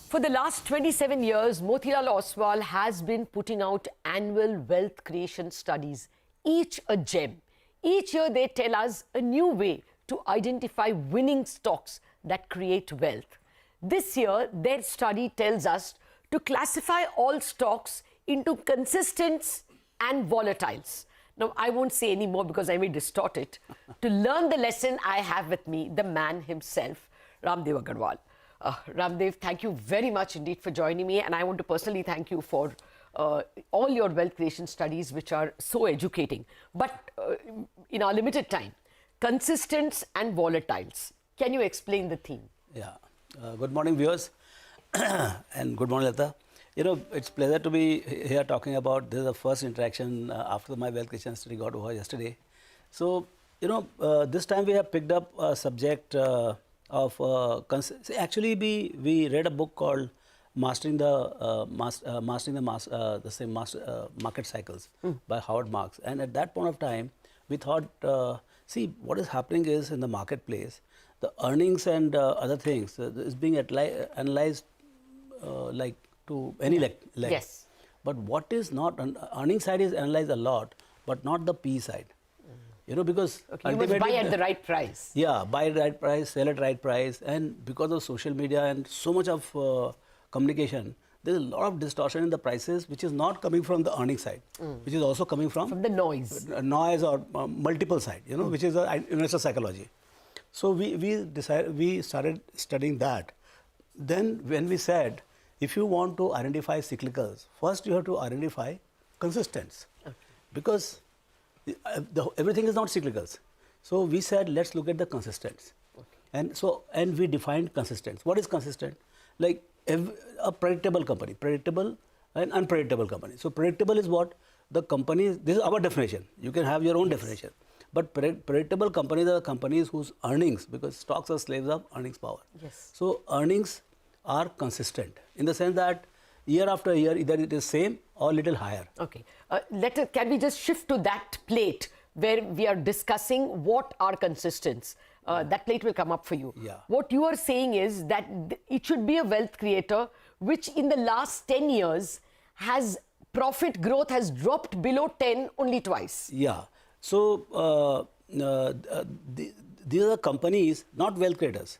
For the last 27 years, Motilal Oswal has been putting out annual wealth creation studies, each a gem. Each year they tell us a new way to identify winning stocks that create wealth. This year, their study tells us to classify all stocks into consistents and volatiles. Now, I won't say any more because I may distort it. To learn the lesson, I have with me the man himself, Raamdeo Agrawal. Raamdeo, thank you very much indeed for joining me, and I want to personally thank you for all your wealth creation studies, which are so educating. But in our limited time, consistents and volatiles. Can you explain the theme? Yeah. Good morning, viewers, and good morning, Latha. You know, it's a pleasure to be here talking about this is the first interaction after my wealth creation study got over yesterday. So, you know, this time we have picked up a subject actually we read a book called Mastering the Market Cycles by Howard Marks, and at that point of time we thought, see, what is happening is in the marketplace, the earnings and other things is being analyzed like to any level. Yes. But what is not, earnings side is analyzed a lot, but not the P side. You know, because you must buy at the right price. Yeah, buy at the right price, sell at the right price, and because of social media and so much of communication, there is a lot of distortion in the prices, which is not coming from the earning side, which is also coming from the noise. Noise or multiple side, you know, which is investor psychology. So we started studying that. Then when we said, if you want to identify cyclicals, first you have to identify consistents, because everything is not cyclicals. So we said, let's look at the consistents. And we defined consistents. What is consistent? Like a predictable company, predictable and unpredictable company. So predictable is what the company, this is our definition. You can have your own definition. But predictable companies are companies whose earnings, because stocks are slaves of earnings power. Yes. So earnings are consistent in the sense that year after year, either it is same or little higher. Okay. Can we just shift to that plate where we are discussing what are consistents? That plate will come up for you. Yeah. What you are saying is that it should be a wealth creator which in the last 10 years has profit growth has dropped below 10 only twice. Yeah. So these are companies, not wealth creators.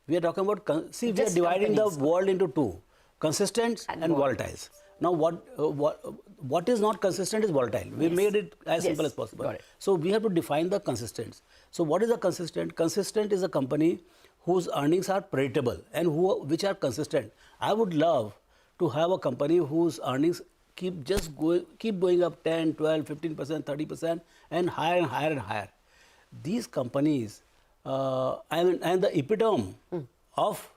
We are talking about, see, we are dividing the world into two. Consistent and volatiles. Now, what is not consistent is volatile. We made it as simple as possible. So we have to define the consistents. So what is a consistent? Consistent is a company whose earnings are predictable and which are consistent. I would love to have a company whose earnings keep going up 10, 12, 15%, 30% and higher and higher and higher. These companies, and the epitome of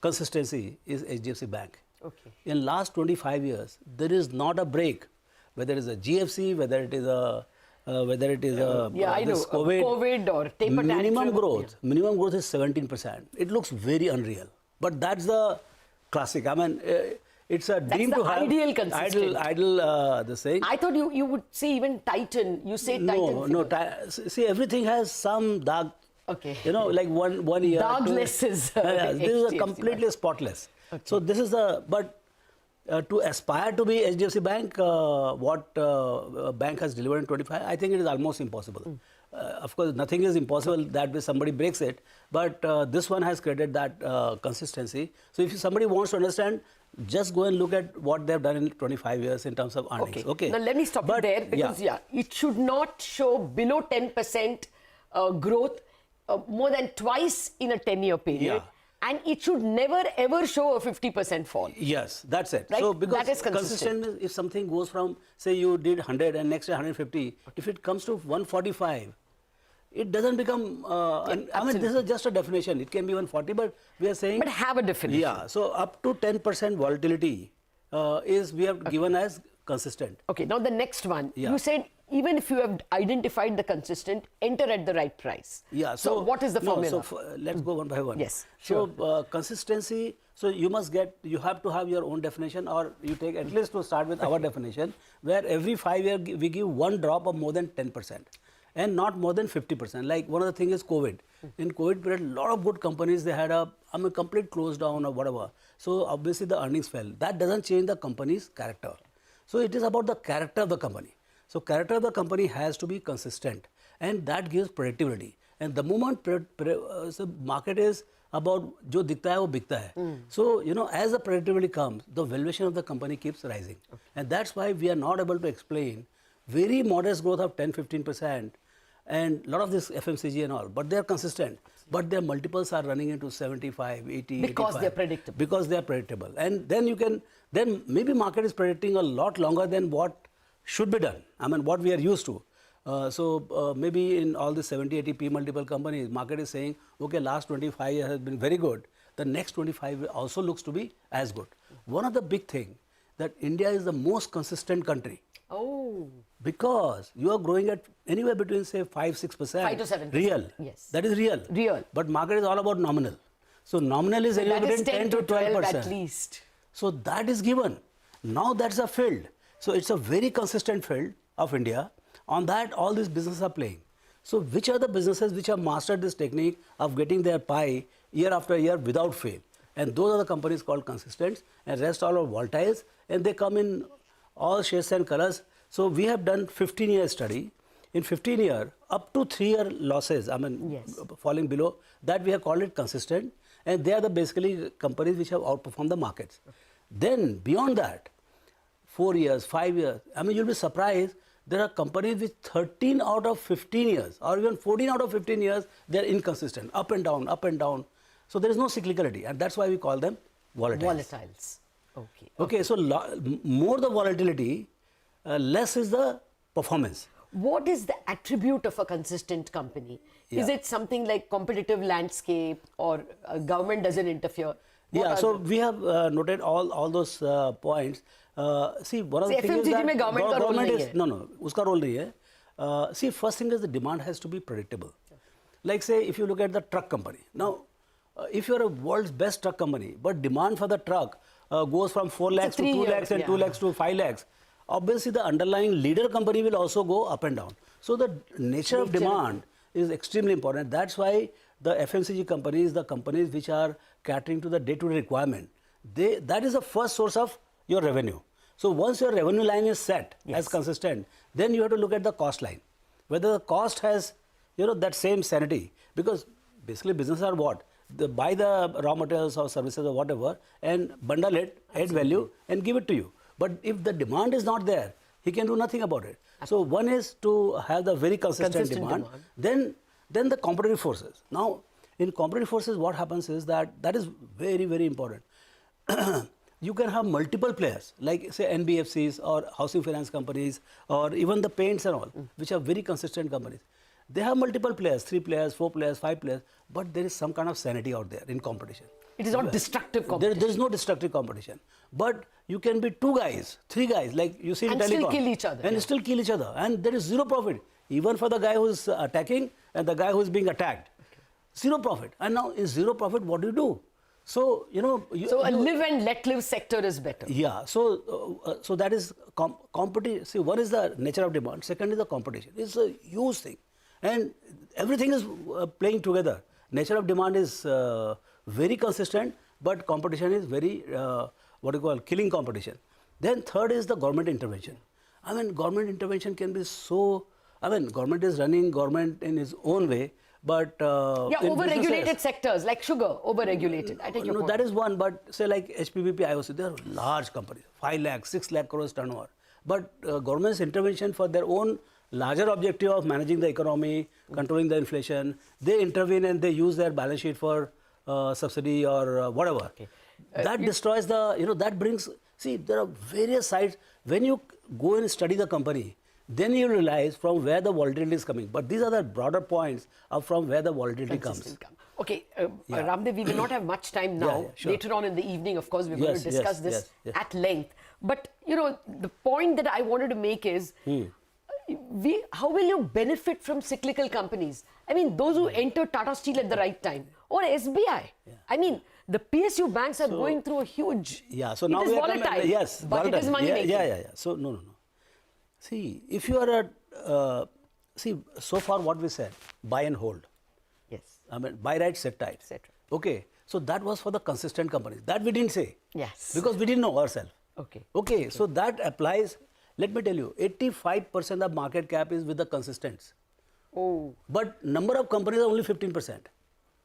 consistency is HDFC Bank. Okay. In last 25 years, there is not a break, whether it is a GFC, whether it is a COVID or taper minimum growth. Yeah. Minimum growth is 17%. It looks very unreal, but that's the classic. I mean, it's a dream to have. Ideal consistent. Ideal. The saying. I thought you would say even Titan. You say Titan. No. See, everything has some dark. Okay. You know, like one year. Darknesses. This is a completely spotless. Okay. So this is but to aspire to be HDFC Bank, what bank has delivered in 25, I think it is almost impossible. Of course, nothing is impossible that way somebody breaks it, but this one has created that consistency. So if somebody wants to understand, just go and look at what they have done in 25 years in terms of earnings. Okay. Now let me stop you there because it should not show below 10% growth more than twice in a 10-year period. Yeah. And it should never ever show a 50% fall. Yes, that's it. Right? So because that is consistent. If something goes from, say you did 100 and next day 150, if it comes to 145, it doesn't become, I mean, this is just a definition. It can be 140, but we are saying. But have a definition. Yeah, so up to 10% volatility we have given as consistent. Okay, now the next one. Yeah. You said even if you have identified the consistent, enter at the right price. Yeah. So what is the formula? So let's go one by one. Yes. Sure. So consistency. So you have to have your own definition, or you take at least to start with our definition, where every 5 years we give one drop of more than 10%. and not more than 50%. Like one of the things is COVID. In COVID period, a lot of good companies, they had a complete close down or whatever. So obviously the earnings fell. That doesn't change the company's character. So it is about the character of the company. So character of the company has to be consistent, and that gives predictability. And the moment the market is about jo dikhta hai wo bikta hai. So as the predictability comes, the valuation of the company keeps rising, and that's why we are not able to explain very modest growth of 10-15%, and a lot of this FMCG and all, but they are consistent. But their multiples are running into 75, 80, because 85, they're predictable. Because they are predictable, and then maybe market is predicting a lot longer than what should be done. I mean, what we are used to. So maybe in all the 70-80 P multiple companies, market is saying, okay, last 25 years has been very good. The next 25 also looks to be as good. One of the big thing that India is the most consistent country. Oh. Because you are growing at anywhere between say 5-6%. 5 to 7%. Real. Yes. That is real. Real. But market is all about nominal. So nominal is anywhere between 10 to 12% at least. So that is given. Now that's a field. So it's a very consistent field of India. On that, all these businesses are playing. So which are the businesses which have mastered this technique of getting their pie year after year without fail? And those are the companies called consistents, and rest all are volatiles, and they come in all shades and colors. So we have done 15-year study. In 15 year, up to 3-year losses, falling below, that we have called it consistent, and they are the basically companies which have outperformed the markets. Then beyond that, 4 years, 5 years, you'll be surprised, there are companies with 13 out of 15 years or even 14 out of 15 years, they are inconsistent, up and down, up and down. So there is no cyclicality, and that's why we call them volatiles. Volatiles. Okay, so more the volatility, less is the performance. What is the attribute of a consistent company? Yeah. Is it something like competitive landscape, or government doesn't interfere? So we have noted all those points. See, one of the things is that government is uska role nahi hai. See, first thing is the demand has to be predictable. Like say, if you look at the truck company. Now, if you are a world's best truck company, but demand for the truck goes from 4 lakhs to 2 lakhs and 2 lakhs to 5 lakhs, obviously the underlying leader company will also go up and down. So the nature of demand is extremely important. That's why the FMCG companies, the companies which are catering to the day-to-day requirement, that is the first source of your revenue. So once your revenue line is set as consistent, then you have to look at the cost line. Whether the cost has, that same sanity. Because basically businesses are what? They buy the raw materials or services or whatever and bundle it, add value and give it to you. But if the demand is not there, he can do nothing about it. So one is to have the very consistent demand. Then the competitive forces. Now, in competitive forces, what happens is that is very, very important. You can have multiple players, like say NBFCs or housing finance companies or even the paints and all, which are very consistent companies. They have multiple players, 3 players, 4 players, 5 players, but there is some kind of sanity out there in competition. It is not destructive competition. There is no destructive competition. But you can be 2 guys, 3 guys, like you see in telecom. And still kill each other. And still kill each other. And there is zero profit, even for the guy who is attacking and the guy who is being attacked. Zero profit. And now in zero profit, what do? So, so a live and let live sector is better. Yeah. So, so that is competition. See, one is the nature of demand. Second is the competition. It's a huge thing. And everything is playing together. Nature of demand is very consistent, but competition is very, killing competition. Then third is the government intervention. Government intervention can be so, government is running government in its own way, but... over-regulated sectors, like sugar, over-regulated. I take your point. That is one, but say like HPPP, IOC, they are large companies, 5 lakh, 6 lakh crores turnover. But government's intervention for their own larger objective of managing the economy, controlling the inflation, they intervene and they use their balance sheet for subsidy or whatever. That destroys the, that brings, see, there are various sides. When you go and study the company, then you realize from where the volatility is coming. But these are the broader points of from where the volatility comes. Okay, Raamdeo, we will not have much time now. Sure. Later on in the evening, of course, we're going to discuss this at length. But, the point that I wanted to make is, how will you benefit from cyclical companies? Those who enter Tata Steel at the right time or SBI. The PSU banks are going through a huge... so now it is volatile, but it is money making. So, no. See, if you are a see, so far what we said, buy and hold. Yes. I mean, buy right, sit tight. Sit right. Okay. So that was for the consistent companies. That we didn't say. Yes. Because we didn't know ourselves. Okay. Okay. So that applies. Let me tell you, 85% of market cap is with the consistents. Oh. But number of companies are only 15%.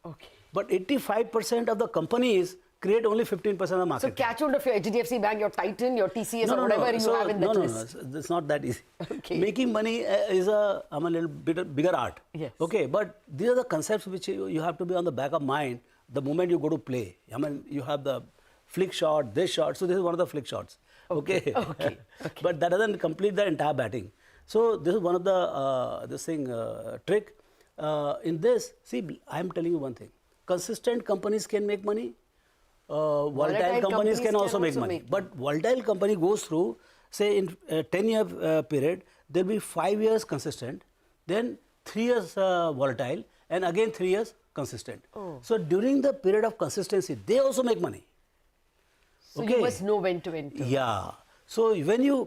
Okay. But 85% of the companies create only 15% of the market So cap. catch hold of your HDFC Bank, your Titan, your TCS, or whatever you have in that list. No. It's not that easy. Okay. Making money is a little bit bigger art. Yes. Okay, but these are the concepts which you have to be on the back of mind the moment you go to play. I mean, you have the flick shot, this shot. So this is one of the flick shots. Okay. Okay. But that doesn't complete the entire batting. So this is one of the trick. In this, see, I am telling you one thing. Consistent companies can make money. Volatile companies can also make money. But volatile company goes through, say, in a 10-year period, there will be 5 years consistent, then 3 years volatile, and again 3 years consistent. Oh. So during the period of consistency, they also make money. So you must know when to enter. Yeah. So when you,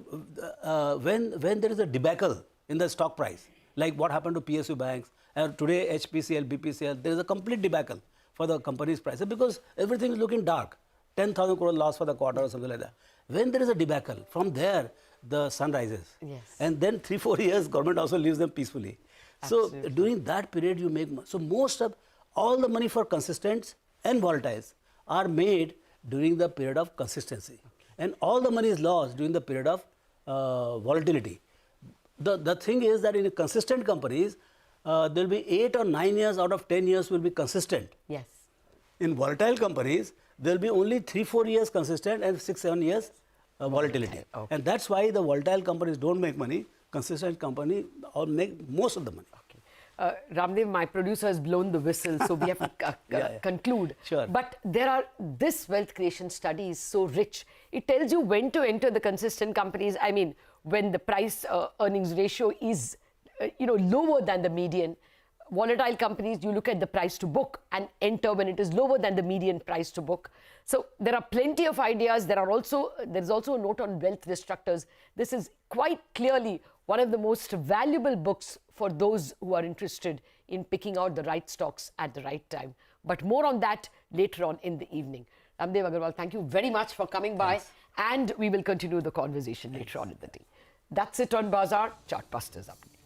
when there is a debacle in the stock price, like what happened to PSU banks, and today HPCL, BPCL, there is a complete debacle for the company's prices because everything is looking dark. 10,000 crore loss for the quarter or something like that. When there is a debacle, from there the sun rises. Yes. And then 3-4 years, government also leaves them peacefully. Absolutely. So during that period, you make money. So most of all the money for consistents and volatiles are made during the period of consistency. Okay. And all the money is lost during the period of volatility. The thing is that in consistent companies, there will be 8 or 9 years out of 10 years will be consistent. Yes. In volatile companies, there will be only 3-4 years consistent and 6-7 years volatility. Okay. And that's why the volatile companies don't make money. Consistent company all make most of the money. Okay. Raamdeo, my producer has blown the whistle, so we have to conclude. Sure. But this wealth creation study is so rich. It tells you when to enter the consistent companies. I mean, when the price earnings ratio is lower than the median. Volatile companies, you look at the price to book and enter when it is lower than the median price to book. So there are plenty of ideas. There is also a note on wealth destructors. This is quite clearly one of the most valuable books for those who are interested in picking out the right stocks at the right time. But more on that later on in the evening. Raamdeo Agrawal, thank you very much for coming by. Thanks. And we will continue the conversation later on in the day. That's it on Bazaar. Chartbusters update.